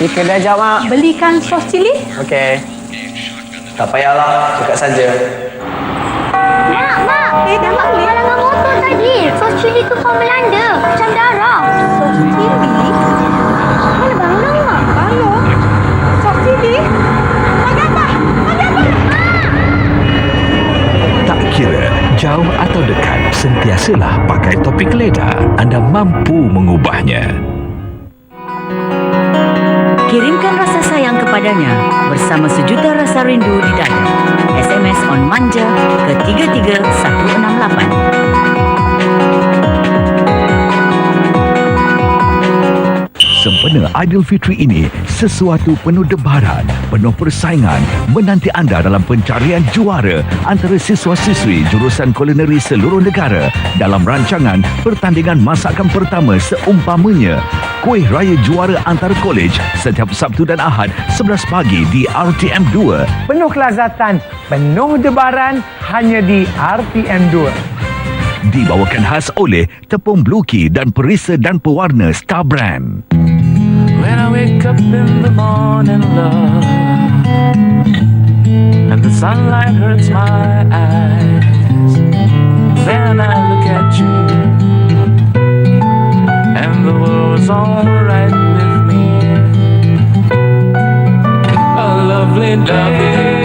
Ni kedai jap, Mak. Belikan sos cili. Okey. Tak payahlah, cakap saja. Mak, dah mak beli halangan motor tadi. Sos cili tu kau Melanda. Macam darah. Sos cili? Mana barang mak? Halo? Sos cili? Ada apa? Ada apa? Tak kira jauh atau dekat, sentiasalah pakai topik Leda. Anda mampu mengubahnya. Kirimkan rasa sayang kepadanya bersama sejuta rasa rindu di dada. SMS on Manja ke 33168. Sempena Aidilfitri ini, sesuatu penuh debaran, penuh persaingan menanti anda dalam pencarian juara antara siswa-siswi jurusan kulineri seluruh negara dalam rancangan pertandingan masakan pertama seumpamanya. Kuih Raya Juara Antar Kolej setiap Sabtu dan Ahad 11 pagi di RTM2. Penuh kelazatan, penuh debaran hanya di RTM2. Dibawakan khas oleh tepung Blue Key dan perisa dan pewarna Star Brand. When I wake up in the morning, love, and the sunlight hurts my eyes, then I look at you, and the world's alright with me. A lovely day.